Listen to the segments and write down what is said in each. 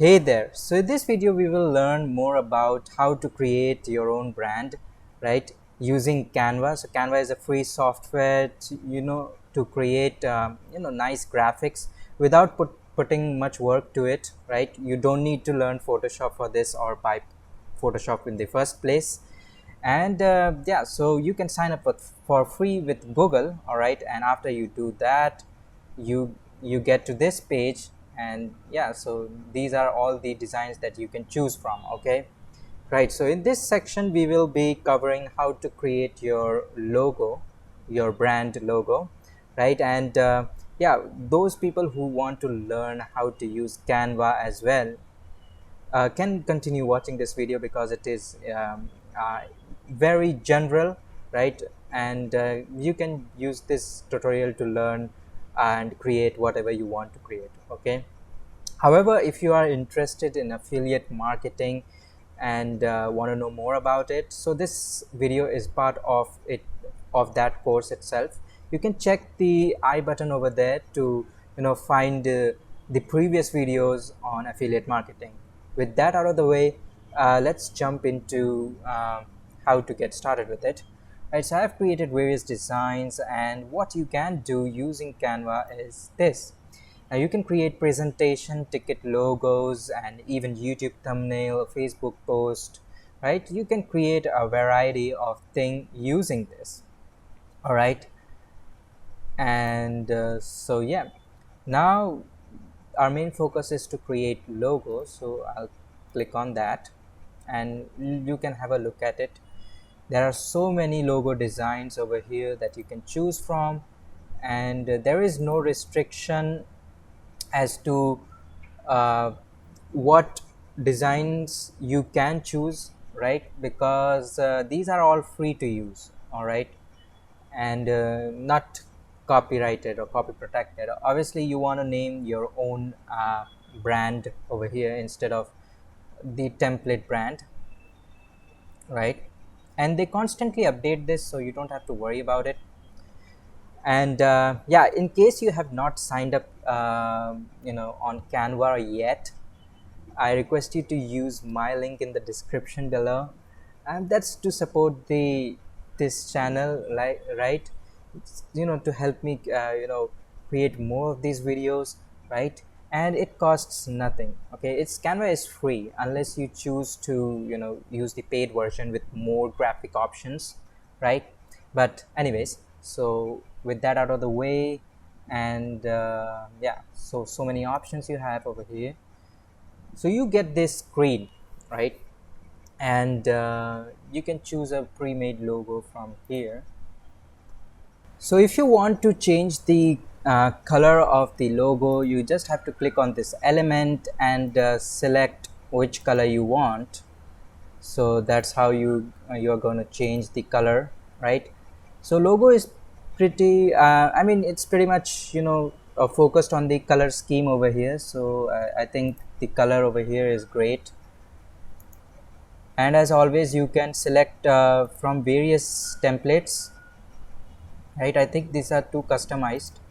Hey there. So in this video we will learn more about how to create your own brand, right? Using Canva. So Canva is a free software to create nice graphics without putting much work to it, right? You don't need to learn Photoshop for this or buy Photoshop in the first place. And yeah, so you can sign up for free with Google, all right? And after you do that, you get to this page, and yeah, so these are all the designs that you can choose from. Okay, right. So in this section we will be covering how to create your logo, your brand logo, right? And yeah, those people who want to learn how to use Canva as well can continue watching this video because it is very general, right? And you can use this tutorial to learn and create whatever you want to create. Okay, however, if you are interested in affiliate marketing and want to know more about it, so this video is part of it, of that course itself. You can check the I button over there to find the previous videos on affiliate marketing. With that out of the way, let's jump into how to get started with it. Right, so I've created various designs, and what you can do using Canva is this. Now you can create presentation, ticket logos, and even YouTube thumbnail, Facebook post, right? You can create a variety of things using this. All right, and so yeah, now our main focus is to create logos. So I'll click on that, and you can have a look at it. There are so many logo designs over here that you can choose from, and there is no restriction as to uh, what designs you can choose, right? Because these are all free to use, all right, and not copyrighted or copy protected. Obviously you want to name your own brand over here instead of the template brand, right? And they constantly update this, so you don't have to worry about it. And yeah, in case you have not signed up on Canva yet, I request you to use my link in the description below, and that's to support this channel, like, right? To help me create more of these videos, right? And it costs nothing. Okay, it's Canva is free unless you choose to use the paid version with more graphic options, right? But anyways, so with that out of the way, and yeah, so many options you have over here. So you get this screen, right? And you can choose a pre-made logo from here. So if you want to change the color of the logo, you just have to click on this element and select which color you want. So that's how you're going to change the color, right? So logo is pretty I mean, it's pretty much focused on the color scheme over here. So I think the color over here is great. And as always, you can select from various templates, right? I think these are too customized.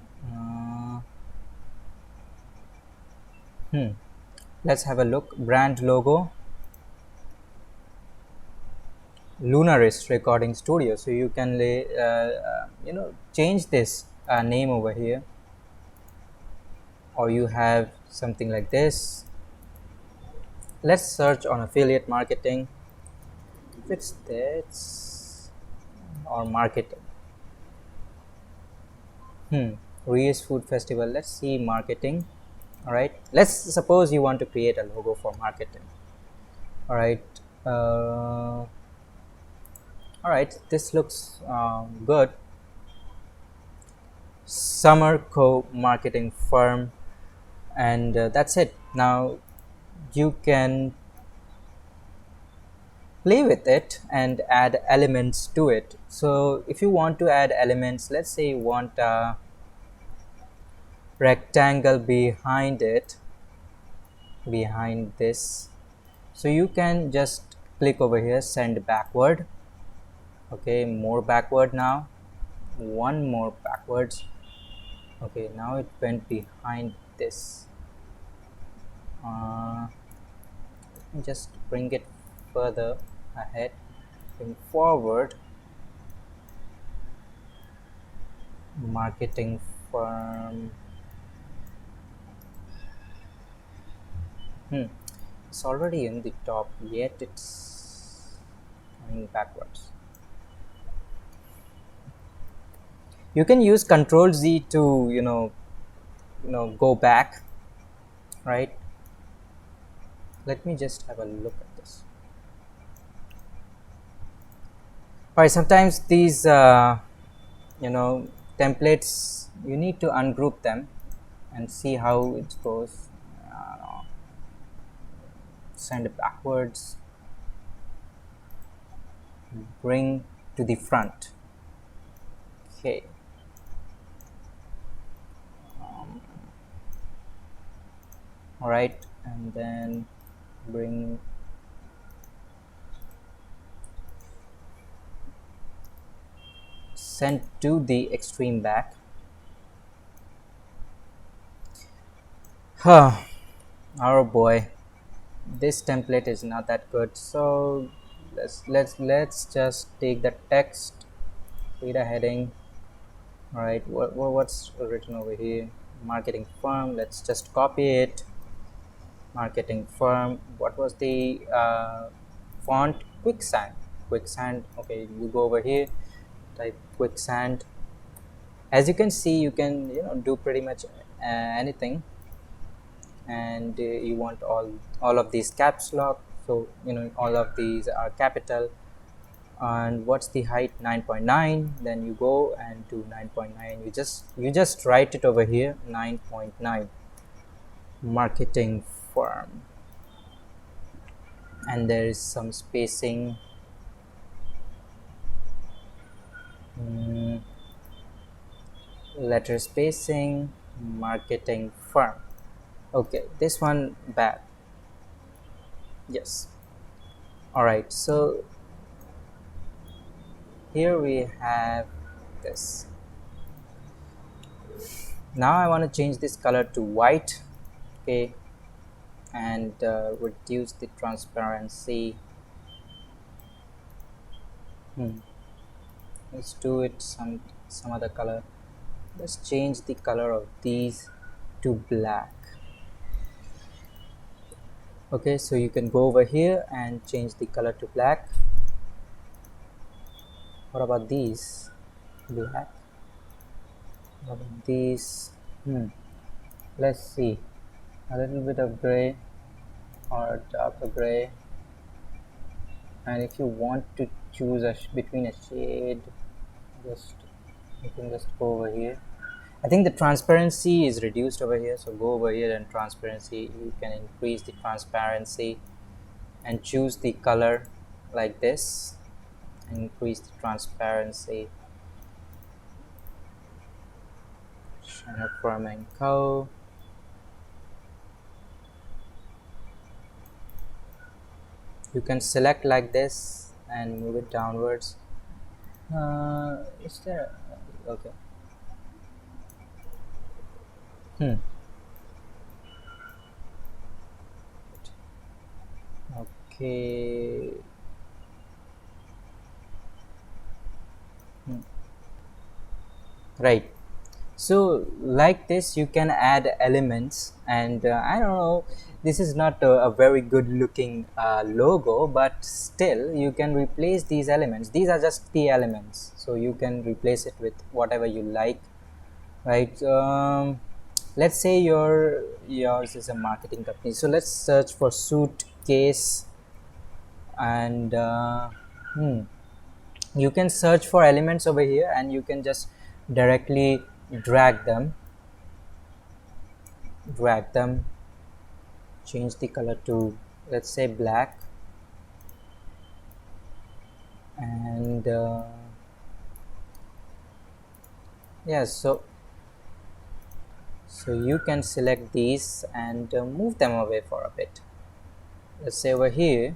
uh, let's have a look. Brand logo, Lunarist Recording Studio. So you can change this name over here, or you have something like this. Let's search on affiliate marketing. If it's this or marketing, Reus Food Festival. Let's see marketing. All right, let's suppose you want to create a logo for marketing. All right, all right, this looks good. Summer Co marketing firm, and that's it. Now you can play with it and add elements to it. So if you want to add elements, let's say you want a rectangle behind it, behind this, so you can just click over here, send backward. Okay, more backward. Now one more backwards. Okay, now it went behind this. just bring it further ahead, bring forward, marketing firm. It's already in the top, yet it's going backwards. You can use Control Z to go back, right? Let me just have a look at this. All right, sometimes these templates, you need to ungroup them and see how it goes. Send it backwards, bring to the front. Okay. All right, and then bring send to the extreme back. Oh boy, this template is not that good. So let's just take the text, read a heading. All right, what's written over here? Marketing firm. Let's just copy it. Marketing firm. What was the font? Quicksand. Okay, you go over here, type quicksand. As you can see, you can do pretty much anything, and you want all of these caps lock, so all of these are capital. And what's the height? 9.9. then you go and do 9.9. You just write it over here, 9.9, marketing firm, and there is some spacing. Letter spacing, marketing firm. Okay, this one bad. Yes. All right, so here we have this. Now I want to change this color to white. Okay, and reduce the transparency. Let's do it some other color. Let's change the color of these to black. Okay, so you can go over here and change the color to black. What about these? Black. What about these? Let's see, a little bit of gray or darker gray. And if you want to choose between a shade, you can just go over here. I think the transparency is reduced over here, so go over here and transparency, you can increase the transparency and choose the color like this, increase the transparency. Channel Firm and Co. You can select like this and move it downwards. Is there? Okay. Okay. Right. So like this, you can add elements, and I don't know, this is not a very good looking logo, but still you can replace these elements. These are just the elements, so you can replace it with whatever you like, right? Let's say yours is a marketing company, so let's search for suitcase, and you can search for elements over here, and you can just directly drag them, change the color to, let's say, black, and yeah, so you can select these and move them away for a bit. Let's say over here,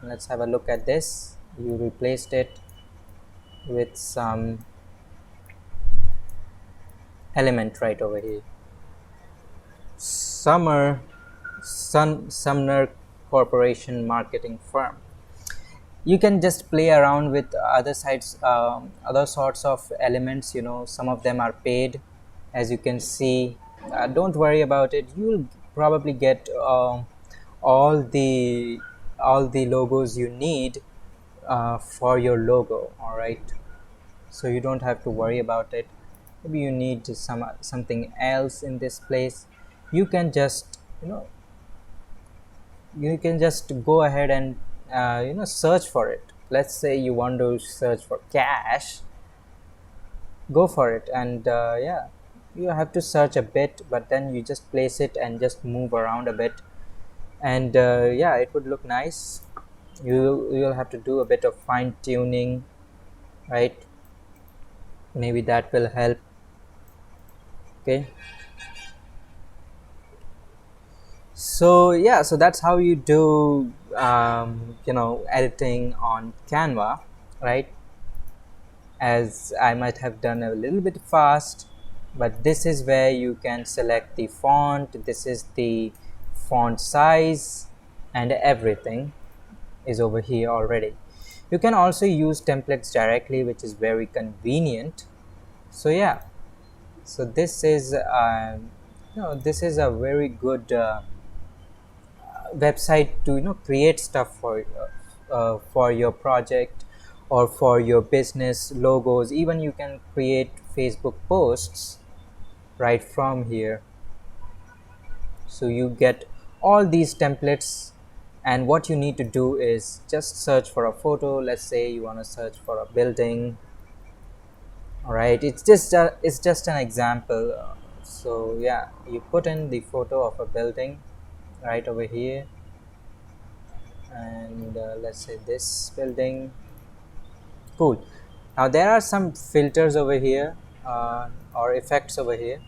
let's have a look at this. You replaced it with some element right over here. Sumner corporation marketing firm. You can just play around with other sites, other sorts of elements. Some of them are paid, as you can see. Don't worry about it. You'll probably get all the all the logos you need for your logo. All right, so you don't have to worry about it. Maybe you need something else in this place. You can just go ahead and search for it. Let's say you want to search for cash. Go for it. And yeah, you have to search a bit, but then you just place it and just move around a bit, and yeah, it would look nice. You'll have to do a bit of fine tuning, right? Maybe that will help. Okay, so yeah, so that's how you do editing on Canva, right? As I might have done a little bit fast, but this is where you can select the font. This is the font size, and everything is over here already. You can also use templates directly, which is very convenient. So yeah, so this is this is a very good website to create stuff for your project or for your business logos. Even you can create Facebook posts right from here. So you get all these templates, and what you need to do is just search for a photo. Let's say you want to search for a building. All right, it's just an example. So yeah, you put in the photo of a building right over here, and let's say this building. Cool. Now there are some filters over here, or effects over here,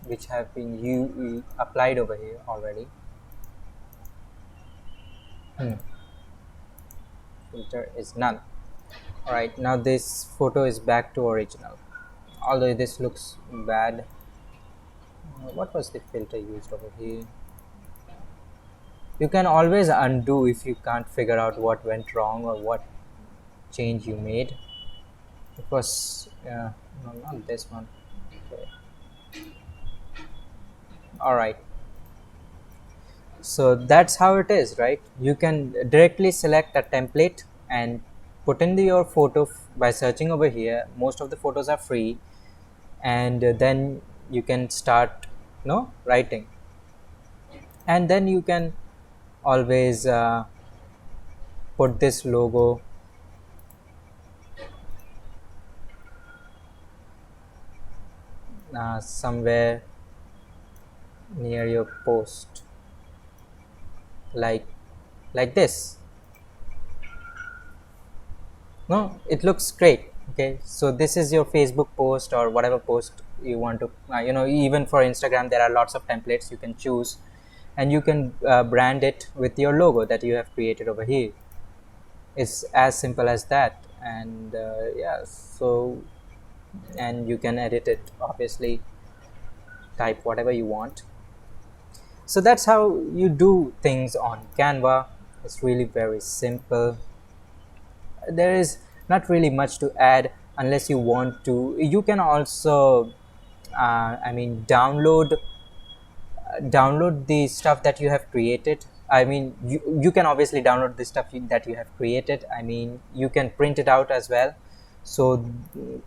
which have been applied over here already. Filter is none. All right, now this photo is back to original, although this looks bad. What was the filter used over here? You can always undo if you can't figure out what went wrong or what change you made. It was no, not this one. Okay. All right, so that's how it is, right? You can directly select a template and put in your photo by searching over here. Most of the photos are free, and then you can start writing, and then you can always put this logo somewhere near your post, like this. No, it looks great. Okay, so this is your Facebook post or whatever post you want to even for Instagram there are lots of templates you can choose, and you can brand it with your logo that you have created over here. It's as simple as that. And yeah, so, and you can edit it, obviously type whatever you want. So that's how you do things on Canva. It's really very simple. There is not really much to add unless you want to. You can also download the stuff that you have created. You can obviously download the stuff that you have created. You can print it out as well. So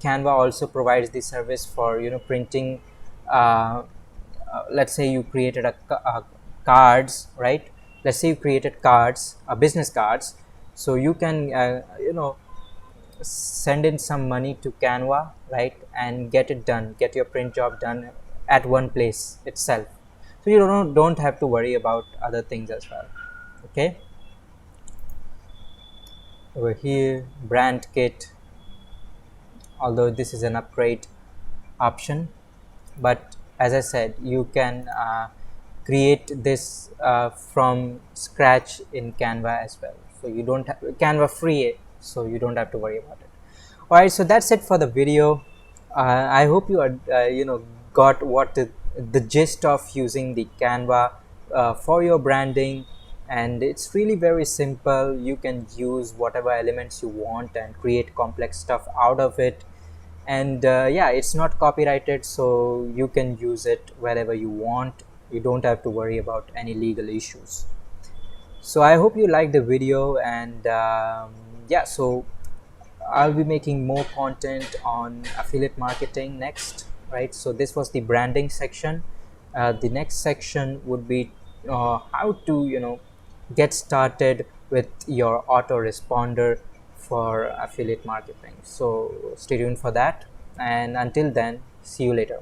Canva also provides the service for printing. Let's say you created a cards, right? Let's say you created cards, business cards. So you can send in some money to Canva, right, and get it done, get your print job done at one place itself. So you don't have to worry about other things as well. Okay, over here, brand kit, although this is an upgrade option, but as I said, you can create this from scratch in Canva as well. So you don't have Canva free, so you don't have to worry about it. All right, so that's it for the video. I hope you are got what the gist of using the Canva for your branding, and it's really very simple. You can use whatever elements you want and create complex stuff out of it. And yeah, it's not copyrighted, so you can use it wherever you want. You don't have to worry about any legal issues. So I hope you liked the video, and yeah, so I'll be making more content on affiliate marketing next, right? So this was the branding section. The next section would be how to, get started with your autoresponder for affiliate marketing. So stay tuned for that, and until then, see you later.